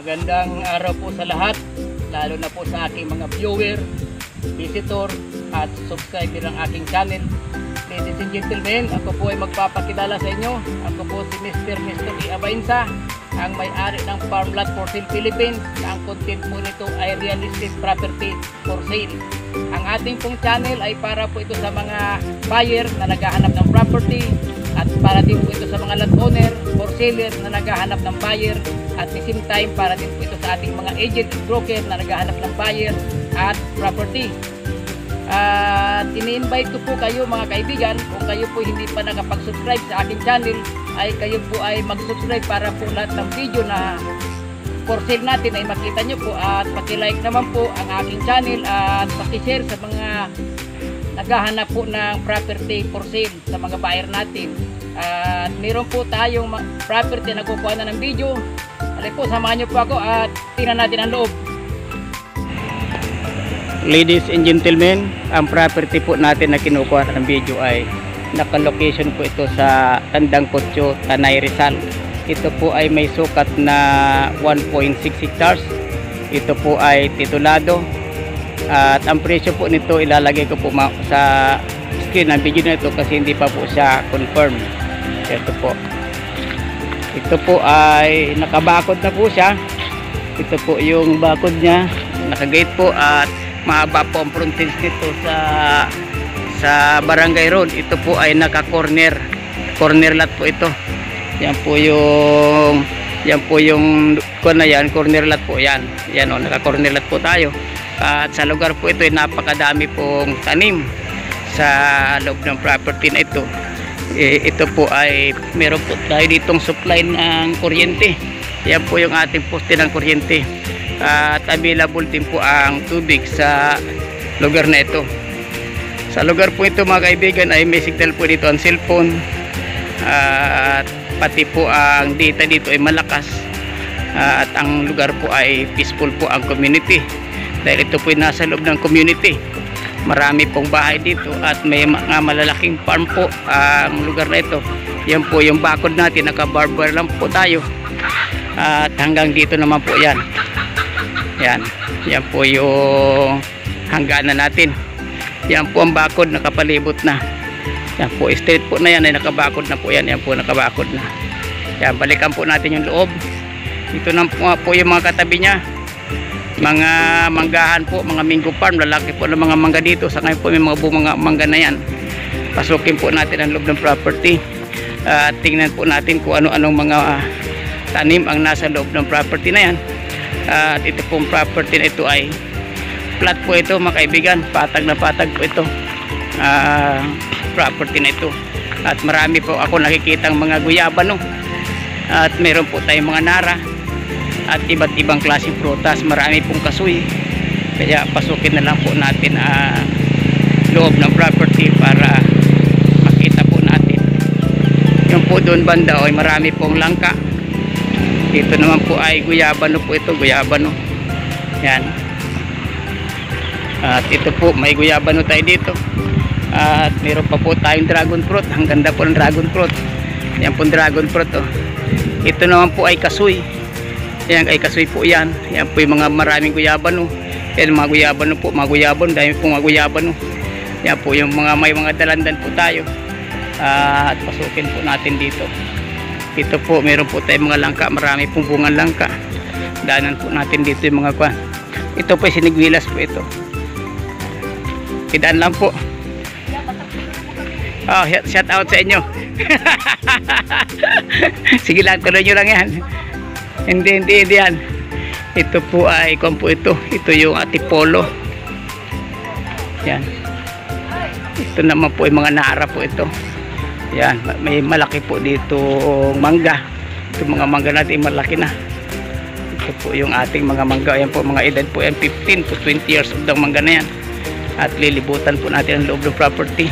Magandang araw po sa lahat, lalo na po sa aking mga viewer, visitor at subscriber ng aking channel. Ladies and gentlemen, ako po ay magpapakilala sa inyo. Ako po si Mr. E. Abainsa, ang may-ari ng Farmland for Sale Philippines. Ang content po nito ay real estate property for sale. Ang ating pong channel ay para po ito sa mga buyer na naghahanap ng property, at para din po ito sa mga landowner or seller na naghahanap ng buyer, at the same time para din po ito sa ating mga agent and broker na naghahanap ng buyer at property. At ini-invite ko po kayo mga kaibigan, kung kayo po hindi pa nakapag-subscribe sa aking channel, ay kayo po ay mag-subscribe para po lahat ng video na for sale natin ay makita nyo po, at paki-like naman po ang aking channel at paki-share sa mga naghahanap po ng property for sale sa mga buyer natin. At meron po tayong property na kukuha na ng video. Alay po, samahan nyo po ako at tingnan natin ang loob. Ladies and gentlemen, ang property po natin na kinukuha ng video ay naka-location po ito sa Tandang Kutyo, Tanay, Rizal. Ito po ay may sukat na 1.6 hectares. Ito po ay titulado. At ang presyo po nito ilalagay ko po sa screen ng video na ito kasi hindi pa po siya confirm. Ito po. Ito po ay nakabakod na po siya. Ito po yung bakod niya. Nakagate po at mahaba po ang frontage nito sa Barangay Road. Ito po ay naka-corner. Corner lot po ito. Yan po yung kuna yan, corner lot po yan. Yan o, naka-corner lot po tayo. At sa lugar po ito ay napakadami pong tanim sa loob ng property na ito. Ito po ay meron po tayo ditong supply ng kuryente. Yan po yung ating poste ng kuryente. At available din po ang tubig sa lugar na ito. Sa lugar po ito mga kaibigan ay may signal po dito ang cellphone. At pati po ang data dito ay malakas. At ang lugar po ay peaceful po ang community. Dahil ito po ay nasa loob ng community. Marami pong bahay dito at may mga malalaking farm po ang lugar na ito. Yan po yung bakod natin, naka-barber lang po tayo. At hanggang dito naman po yan. Yan po yung hangganan natin. Yan po ang bakod, nakapalibot na. Yan po, street po na yan ay nakabakod na po yan. Yan po nakabakod na. Yan, balikan po natin yung loob. Ito na po yung mga katabi niya. Mga manggahan po, mga mango farm, lalaki po ng mga mangga dito. Sa ngayon po may mga bunga mangga na yan. Pasukin po natin ang loob ng property. Tingnan po natin kung ano-anong mga tanim ang nasa loob ng property na yan. At ito pong property na ito ay flat po ito mga kaibigan. Patag na patag po ito. Property na ito. At marami po ako nakikitang mga guyabano. At meron po tayong mga nara. At iba't ibang klaseng prutas, marami pong kasoy. Kaya pasukin na lang po natin ang loob ng property para makita po natin. Yung po doon banda ay marami pong langka. Dito naman po ay guyabano po ito, guyabano. Yan. At ito po, may guyabano tayo dito. At meron pa po tayong dragon fruit. Ang ganda po ng dragon fruit. Yan po dragon fruit. Oh. Ito naman po ay kasoy. Yan ay kasoy po yan. Yan po yung mga maraming guyabano. Yan mga guyabano po, mga guyabano, dahil po mga guyabano. Yan po yung mga may mga dalandan po tayo. At pasukin po natin dito. Ito po, meron po tayong mga langka, marami pong bungang langka. Daanan po natin dito yung mga kwan. Ito po sinigwilas po ito. Idaan lang po. Oh, shout out sa inyo. Sige lang, tuloy nyo lang yan. Hindi yan. Ito po ay kompo ito. Ito yung atipolo. Yan. Ito naman po ay mga nara po ito. Yan. May malaki po dito mangga. Ito mga mangga natin malaki na. Ito po yung ating mga mangga. Yan po mga edad po yan 15 to 20 years old ang mangga na yan. At lilibutan po natin ang loob ng property.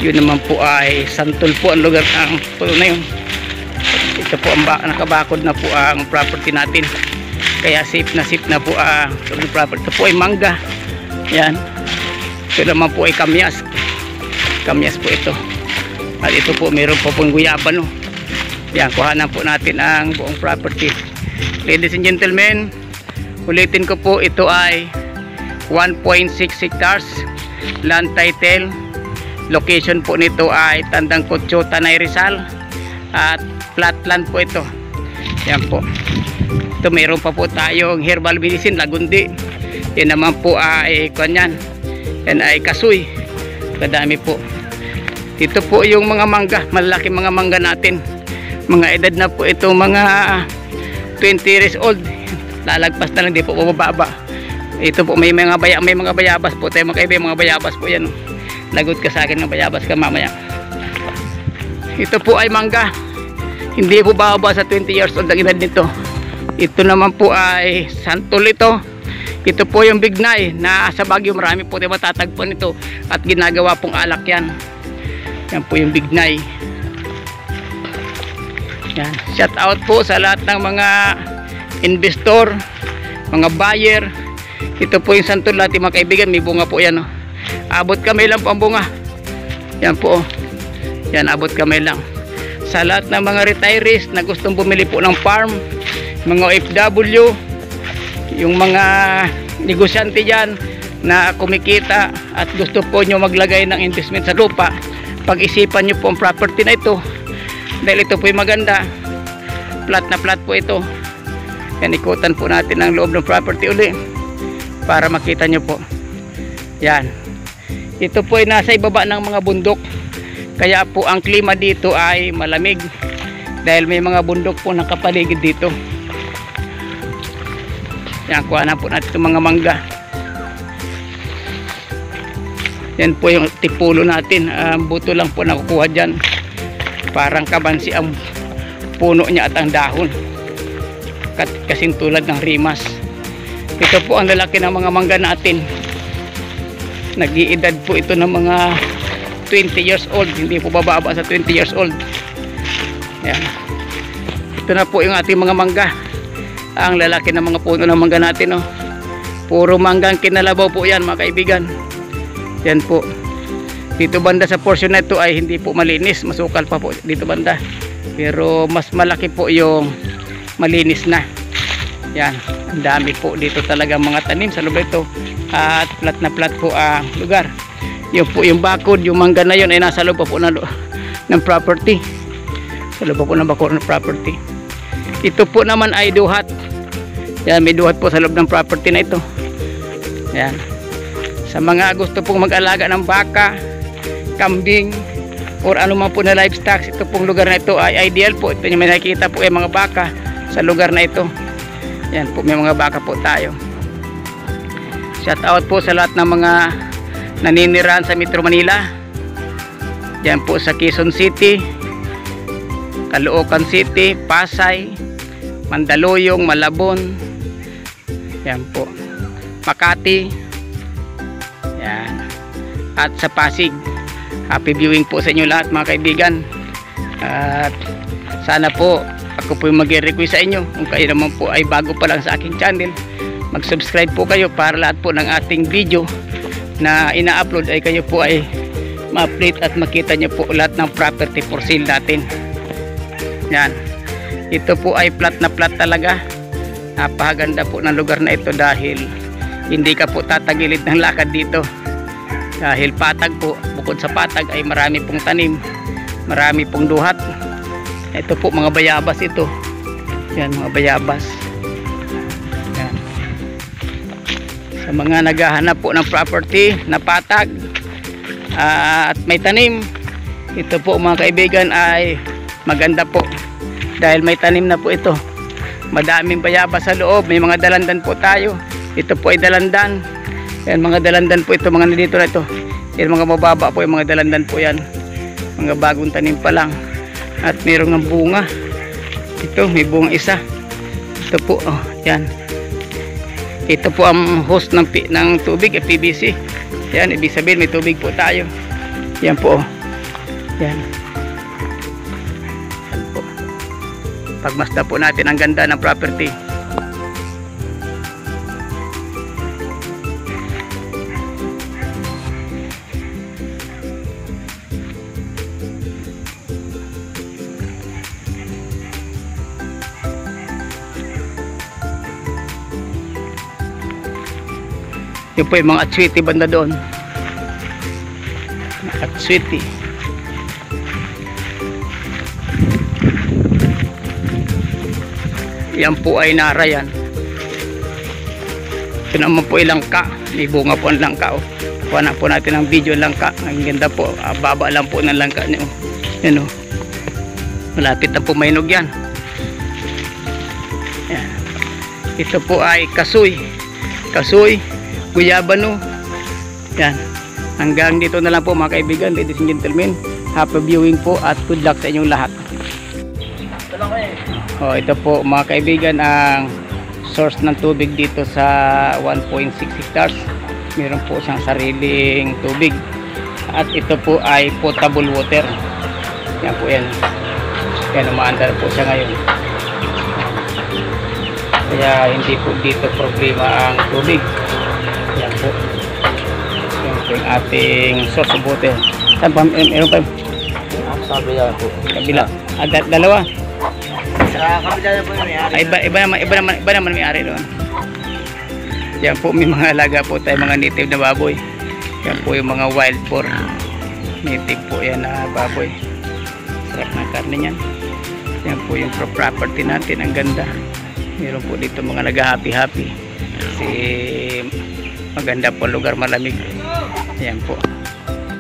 Yun naman po ay santol po ang lugar ng puno na yun. Ito po ang nakabakod na po ang property natin. Kaya safe na po ang property. Ito po ay mangga. Yan. Ito naman po ay kamyas. Kamyas po ito. At ito po meron po pong guyabano. Yan, kuhanan po natin ang buong property. Ladies and gentlemen, ulitin ko po, ito ay 1.6 hectares land title. Location po nito ay Tandang Kutyo, Tanay Rizal, at flat land po ito. Yan po. Ito mayroon pa po tayong herbal medicine, lagundi. Yan naman po ay kanyan. Yan ay kasoy. Kadami po. Dito po yung mga mangga, malaki mga mangga natin. Mga edad na po ito, mga 20 years old. Lalagpas na lang, di po mababa. Ito po may mga bayabas po tayo mga kaibigan, mga bayabas po yan. Lagot ka sa akin ng bayabas ka mamaya. Ito po ay mangga. Hindi po bababa sa 20 years old ang edad nito. Ito naman po ay santol ito. Ito po yung bignay na sa Baguio, marami po tayo matatagpuan nito at ginagawa pong alak yan. Yan po yung bignay. Yan. Shout out po sa lahat ng mga investor, mga buyer. Ito po yung santol natin mga kaibigan, may bunga po yan. Abot kamay lang po ang bunga. Yan po. Yan, abot kamay lang. Sa lahat ng mga retirees na gustong bumili po ng farm, mga OFW, yung mga negosyante dyan na kumikita at gusto po nyo maglagay ng investment sa lupa, pag-isipan nyo po ang property na ito dahil ito po yung maganda. Flat na flat po ito. Yan, ikutan po natin ang loob ng property uli para makita nyo po. Yan, ito po ay nasa ibaba ng mga bundok, kaya po ang klima dito ay malamig dahil may mga bundok po nakapaligid dito. Yan, kuha na po natin itong mga mangga. Yan po yung tipulo natin, buto lang po nakukuha dyan. Parang kabansi ang puno niya at ang dahon, kasing tulad ng rimas. Ito po ang lalaki ng mga mangga natin. Nag-iedad po ito ng mga 20 years old, hindi po bababa sa 20 years old. Yan. Ito na po yung ating mga mangga. Ang lalaki ng mga puno ng mangga natin, oh. Puro manggang kinalabaw po yan mga kaibigan. Yan po. Dito banda sa portion na ito ay hindi po malinis, masukal pa po dito banda. Pero mas malaki po yung malinis na. Yan, ang dami po dito talaga mga tanim sa lugar ito. At flat na flat po ang lugar. Yung po yung bakod, yung mangga na yun ay nasa loob pa po ng property. Sa loob pa po ng bakod ng property. Ito po naman ay duhat. Yan, may duhat po sa loob ng property na ito. Yan. Sa mga gusto pong mag-alaga ng baka, kambing, or anuman po na livestock, ito pong lugar na ito ay ideal po. Ito yung may nakikita po ay mga baka sa lugar na ito. Yan po, may mga baka po tayo. Shout out po sa lahat ng mga naninirahan sa Metro Manila. Yan po sa Quezon City, Caloocan City, Pasay, Mandaluyong, Malabon. Yan po, Makati. Yan. At sa Pasig. Happy viewing po sa inyo lahat mga kaibigan. At sana po ako po yung mag-request sa inyo, kung kayo naman po ay bago pa lang sa aking channel, mag-subscribe po kayo para lahat po ng ating video na ina-upload ay kayo po ay ma-update at makita nyo po lahat ng property for sale natin. Yan. Ito po ay flat na flat talaga. Napakaganda po ng lugar na ito dahil hindi ka po tatagilid ng lakad dito. Dahil patag po, bukod sa patag ay marami pong tanim, marami pong duhat. Ito po mga bayabas ito. Yan, mga bayabas. Yan. Sa mga naghahanap po ng property na patag at may tanim, ito po mga kaibigan ay maganda po dahil may tanim na po ito. Madaming bayabas sa loob, may mga dalandan po tayo. Ito po ay dalandan. Yan, mga dalandan po ito, mga nandito na ito. Yan, mga mababa po yung mga dalandan po yan. Mga bagong tanim pa lang. At mayroong ng bunga. Ito, may bunga isa. Ito po, oh, yan. Ito po ang host ng tubig, PVC. Yan, ibig sabihin may tubig po tayo. Yan po, oh. Yan. Yan po. Pagmasdan po natin ang ganda ng property. Yun po yung mga atswiti banda doon. Atswiti. Yan po ay nara yan. Ito naman po ay langka. May bunga po ang langka. Kuha na po natin ang video langka. Ang ganda po. Baba lang po ng langka niyo. Yan o. Malapit na po mainog yan. Yan. Ito po ay kasoy. Kasoy. Guyabano. Yan. Hanggang dito na lang po mga kaibigan, ladies and gentlemen. Happy viewing po at good luck sa inyong lahat. Oh, ito po mga kaibigan ang source ng tubig dito sa 1.6 hectares. Meron po siyang sariling tubig. At ito po ay potable water. Yan po yan. Yan, umaandar po siya ngayon. Kaya hindi po dito problema ang tubig. Yan po. Yan po yung ating source of water. Saan pa? Meron pa? Sabi yan po. Kabila. Dalawa. Sa kabila na po yung may-ari. Iba naman may-ari doon. Yan po, may mga alaga po tayo, mga native na baboy. Yan po yung mga wild boar. Native po yan na baboy. Sarap ng karne niyan. Yan po yung property natin, ang ganda. Meron po dito mga nag-happy-happy kasi maganda po lugar, malamig. Yan po.